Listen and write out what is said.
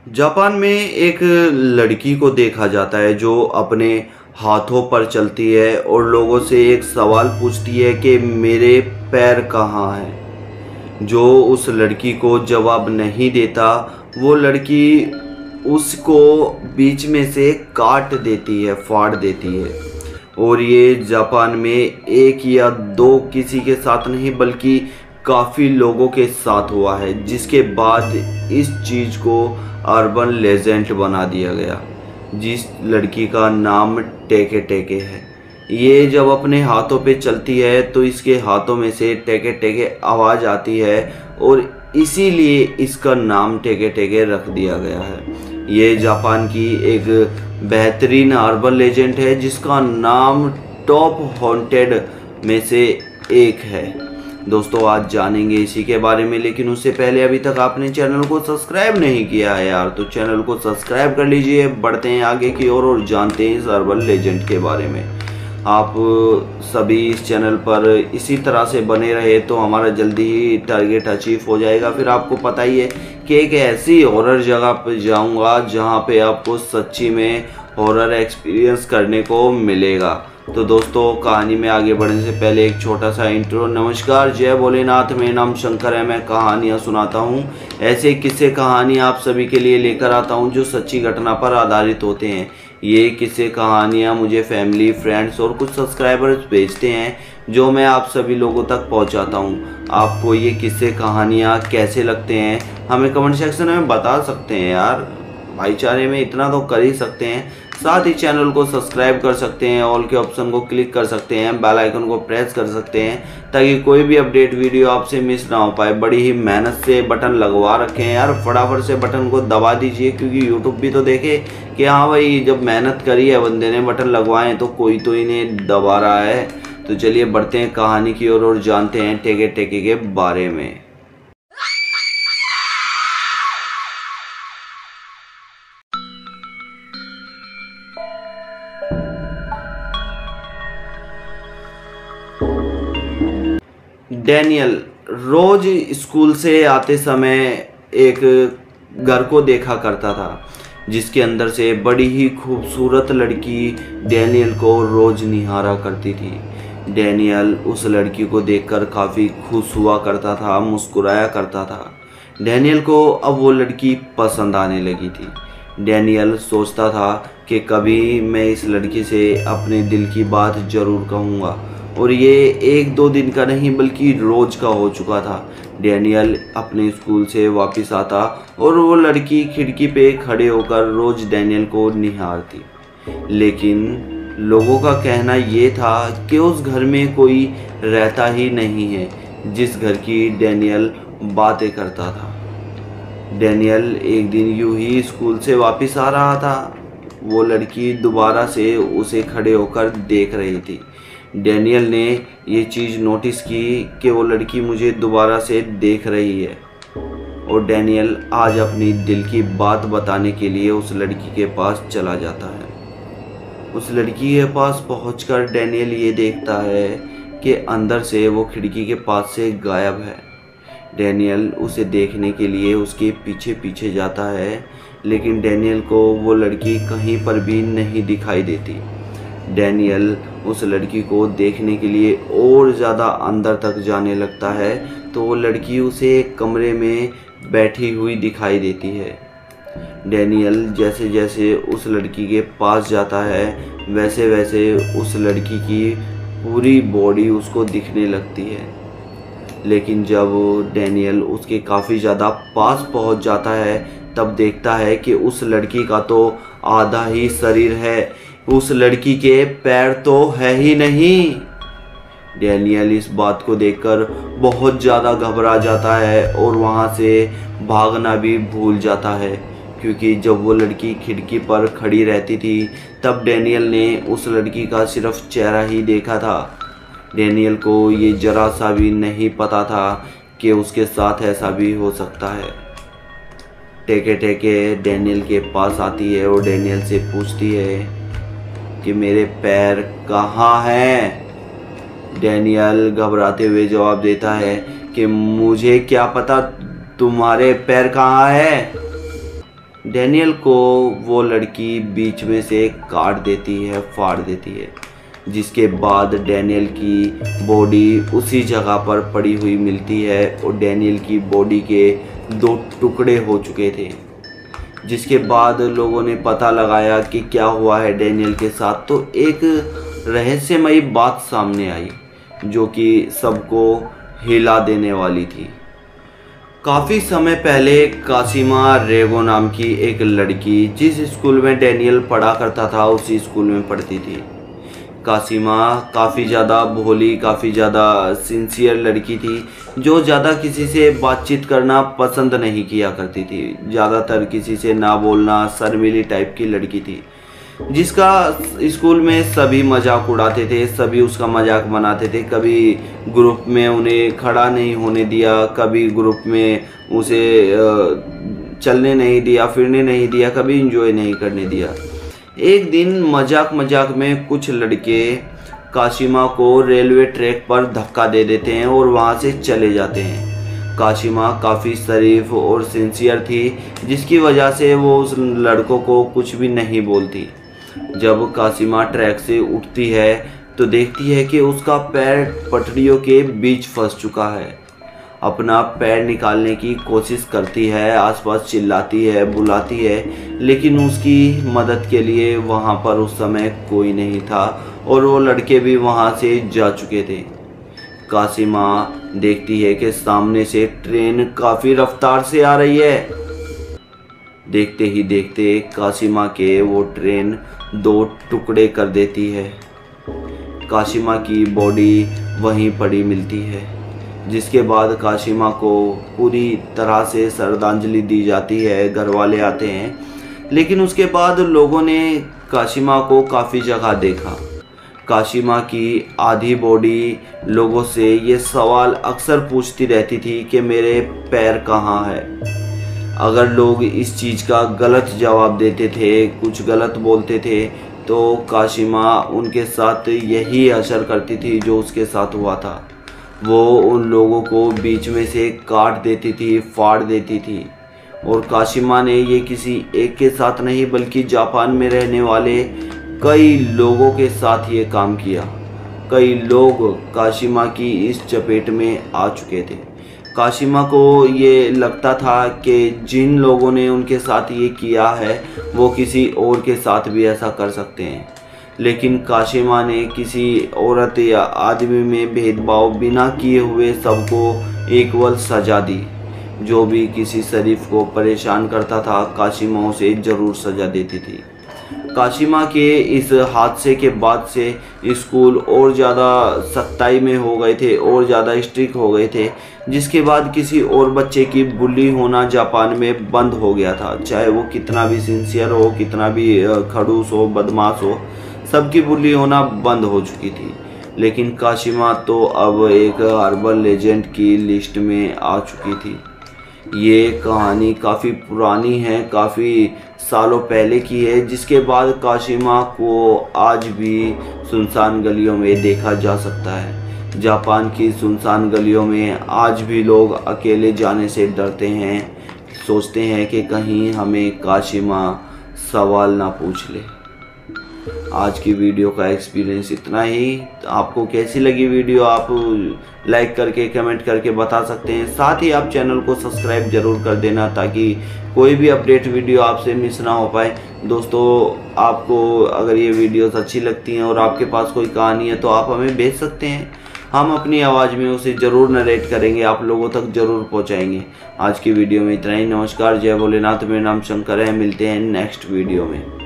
Japan में एक लड़की को देखा जाता है जो अपने हाथों पर चलती है और लोगों से एक सवाल पूछती है कि मेरे पैर कहाँ हैं। जो उस लड़की को जवाब नहीं देता, वो लड़की उसको बीच में से काट देती है, फाड़ देती है। और ये जापान में एक या दो किसी के साथ नहीं बल्कि काफ़ी लोगों के साथ हुआ है, जिसके बाद इस चीज़ को अर्बन लेजेंड बना दिया गया। जिस लड़की का नाम टेके टेके है, ये जब अपने हाथों पे चलती है तो इसके हाथों में से टेके टेके आवाज़ आती है और इसीलिए इसका नाम टेके टेके रख दिया गया है। ये जापान की एक बेहतरीन अर्बन लेजेंड है जिसका नाम टॉप हॉन्टेड में से एक है। दोस्तों आज जानेंगे इसी के बारे में, लेकिन उससे पहले अभी तक आपने चैनल को सब्सक्राइब नहीं किया है यार, तो चैनल को सब्सक्राइब कर लीजिए। बढ़ते हैं आगे की ओर और जानते हैं इस अर्बन लेजेंड के बारे में। आप सभी इस चैनल पर इसी तरह से बने रहे तो हमारा जल्दी ही टारगेट अचीव हो जाएगा। फिर आपको पता ही है कि एक ऐसी हॉरर जगह पर जाऊंगा जहां पे आपको सच्ची में हॉरर एक्सपीरियंस करने को मिलेगा। तो दोस्तों कहानी में आगे बढ़ने से पहले एक छोटा सा इंट्रो। नमस्कार, जय भोलेनाथ, मेरा नाम शंकर है। मैं कहानियाँ सुनाता हूँ, ऐसे किस्से कहानी आप सभी के लिए लेकर आता हूँ जो सच्ची घटना पर आधारित होते हैं। ये किस्से कहानियाँ मुझे फैमिली, फ्रेंड्स और कुछ सब्सक्राइबर्स भेजते हैं जो मैं आप सभी लोगों तक पहुँचाता हूँ। आपको ये किस्से कहानियाँ कैसे लगते हैं हमें कमेंट सेक्शन में बता सकते हैं यार, भाईचारे में इतना तो कर ही सकते हैं। साथ ही चैनल को सब्सक्राइब कर सकते हैं, ऑल के ऑप्शन को क्लिक कर सकते हैं, बेल आइकन को प्रेस कर सकते हैं ताकि कोई भी अपडेट वीडियो आपसे मिस ना हो पाए। बड़ी ही मेहनत से बटन लगवा रखे हैं यार, फटाफट से बटन को दबा दीजिए क्योंकि यूट्यूब भी तो देखे कि हाँ भाई जब मेहनत करी है बंदे ने, बटन लगवाएं तो कोई तो इन्हें दबा रहा है। तो चलिए बढ़ते हैं कहानी की ओर और जानते हैं टेके टेके के बारे में। डैनियल रोज स्कूल से आते समय एक घर को देखा करता था जिसके अंदर से बड़ी ही खूबसूरत लड़की डैनियल को रोज निहारा करती थी। डैनियल उस लड़की को देखकर काफ़ी खुश हुआ करता था, मुस्कुराया करता था। डैनियल को अब वो लड़की पसंद आने लगी थी। डैनियल सोचता था कि कभी मैं इस लड़की से अपने दिल की बात ज़रूर कहूँगा, और ये एक दो दिन का नहीं बल्कि रोज का हो चुका था। डैनियल अपने स्कूल से वापस आता और वो लड़की खिड़की पे खड़े होकर रोज डैनियल को निहारती, लेकिन लोगों का कहना ये था कि उस घर में कोई रहता ही नहीं है जिस घर की डैनियल बातें करता था। डैनियल एक दिन यूं ही स्कूल से वापस आ रहा था। वो लड़की दोबारा से उसे खड़े होकर देख रही थी। डैनियल ने ये चीज़ नोटिस की कि वो लड़की मुझे दोबारा से देख रही है, और डैनियल आज अपनी दिल की बात बताने के लिए उस लड़की के पास चला जाता है। उस लड़की के पास पहुंचकर डैनियल ये देखता है कि अंदर से वो खिड़की के पास से गायब है। डैनियल उसे देखने के लिए उसके पीछे पीछे जाता है, लेकिन डैनियल को वो लड़की कहीं पर भी नहीं दिखाई देती। डैनियल उस लड़की को देखने के लिए और ज़्यादा अंदर तक जाने लगता है तो वो लड़की उसे एक कमरे में बैठी हुई दिखाई देती है। डैनियल जैसे जैसे उस लड़की के पास जाता है वैसे वैसे उस लड़की की पूरी बॉडी उसको दिखने लगती है, लेकिन जब डैनियल उसके काफ़ी ज़्यादा पास पहुंच जाता है तब देखता है कि उस लड़की का तो आधा ही शरीर है, उस लड़की के पैर तो है ही नहीं। डैनियल इस बात को देखकर बहुत ज़्यादा घबरा जाता है और वहाँ से भागना भी भूल जाता है, क्योंकि जब वो लड़की खिड़की पर खड़ी रहती थी तब डैनियल ने उस लड़की का सिर्फ चेहरा ही देखा था। डैनियल को ये जरा सा भी नहीं पता था कि उसके साथ ऐसा भी हो सकता है। टेके टेके डैनियल के पास आती है और डैनियल से पूछती है कि मेरे पैर कहाँ हैं। डैनियल घबराते हुए जवाब देता है कि मुझे क्या पता तुम्हारे पैर कहाँ है। डैनियल को वो लड़की बीच में से काट देती है, फाड़ देती है, जिसके बाद डैनियल की बॉडी उसी जगह पर पड़ी हुई मिलती है और डैनियल की बॉडी के 2 टुकड़े हो चुके थे। जिसके बाद लोगों ने पता लगाया कि क्या हुआ है डैनियल के साथ, तो एक रहस्यमयी बात सामने आई जो कि सबको हिला देने वाली थी। काफ़ी समय पहले कासिमा रेगो नाम की एक लड़की, जिस स्कूल में डैनियल पढ़ा करता था उसी स्कूल में पढ़ती थी। कासिमा काफ़ी ज़्यादा भोली, काफ़ी ज़्यादा सिंसियर लड़की थी, जो ज़्यादा किसी से बातचीत करना पसंद नहीं किया करती थी। ज़्यादातर किसी से ना बोलना, शर्मीली टाइप की लड़की थी, जिसका स्कूल में सभी मजाक उड़ाते थे, सभी उसका मजाक बनाते थे। कभी ग्रुप में उन्हें खड़ा नहीं होने दिया, कभी ग्रुप में उसे चलने नहीं दिया, फिरने नहीं दिया, कभी एंजॉय नहीं करने दिया। एक दिन मजाक मजाक में कुछ लड़के काशिमा को रेलवे ट्रैक पर धक्का दे देते हैं और वहाँ से चले जाते हैं। काशिमा काफ़ी शरीफ और सिंसियर थी, जिसकी वजह से वो उस लड़कों को कुछ भी नहीं बोलती। जब काशिमा ट्रैक से उठती है तो देखती है कि उसका पैर पटरियों के बीच फंस चुका है। अपना पैर निकालने की कोशिश करती है, आसपास चिल्लाती है, बुलाती है, लेकिन उसकी मदद के लिए वहाँ पर उस समय कोई नहीं था और वो लड़के भी वहाँ से जा चुके थे। कासिमा देखती है कि सामने से ट्रेन काफ़ी रफ्तार से आ रही है। देखते ही देखते कासिमा के वो ट्रेन 2 टुकड़े कर देती है। कासिमा की बॉडी वहीं पड़ी मिलती है, जिसके बाद काशिमा को पूरी तरह से श्रद्धांजलि दी जाती है। घर वाले आते हैं, लेकिन उसके बाद लोगों ने काशिमा को काफ़ी जगह देखा। काशिमा की आधी बॉडी लोगों से ये सवाल अक्सर पूछती रहती थी कि मेरे पैर कहाँ है। अगर लोग इस चीज़ का गलत जवाब देते थे, कुछ गलत बोलते थे, तो काशिमा उनके साथ यही असर करती थी जो उसके साथ हुआ था। वो उन लोगों को बीच में से काट देती थी, फाड़ देती थी। और काशिमा ने ये किसी एक के साथ नहीं बल्कि जापान में रहने वाले कई लोगों के साथ ये काम किया। कई लोग काशिमा की इस चपेट में आ चुके थे। काशिमा को ये लगता था कि जिन लोगों ने उनके साथ ये किया है वो किसी और के साथ भी ऐसा कर सकते हैं, लेकिन काशिमा ने किसी औरत या आदमी में भेदभाव बिना किए हुए सबको इक्वल सज़ा दी। जो भी किसी शरीफ को परेशान करता था काशिमा उसे ज़रूर सज़ा देती थी। काशिमा के इस हादसे के बाद से स्कूल और ज़्यादा सख्ताई में हो गए थे और ज़्यादा स्ट्रिक्ट हो गए थे, जिसके बाद किसी और बच्चे की बुली होना जापान में बंद हो गया था। चाहे वो कितना भी सिंसियर हो, कितना भी खड़ूस हो, बदमाश हो, सबकी बुली होना बंद हो चुकी थी। लेकिन काशिमा तो अब एक अर्बन लेजेंड की लिस्ट में आ चुकी थी। ये कहानी काफ़ी पुरानी है, काफ़ी सालों पहले की है, जिसके बाद काशिमा को आज भी सुनसान गलियों में देखा जा सकता है। जापान की सुनसान गलियों में आज भी लोग अकेले जाने से डरते हैं, सोचते हैं कि कहीं हमें काशिमा सवाल ना पूछ ले। आज की वीडियो का एक्सपीरियंस इतना ही। आपको कैसी लगी वीडियो आप लाइक करके कमेंट करके बता सकते हैं। साथ ही आप चैनल को सब्सक्राइब जरूर कर देना ताकि कोई भी अपडेट वीडियो आपसे मिस ना हो पाए। दोस्तों, आपको अगर ये वीडियोस अच्छी लगती हैं और आपके पास कोई कहानी है तो आप हमें भेज सकते हैं। हम अपनी आवाज़ में उसे ज़रूर नरेट करेंगे, आप लोगों तक ज़रूर पहुँचाएँगे। आज की वीडियो में इतना ही। नमस्कार, जय भोलेनाथ। मेरा नाम शंकर है। मिलते हैं नेक्स्ट वीडियो में।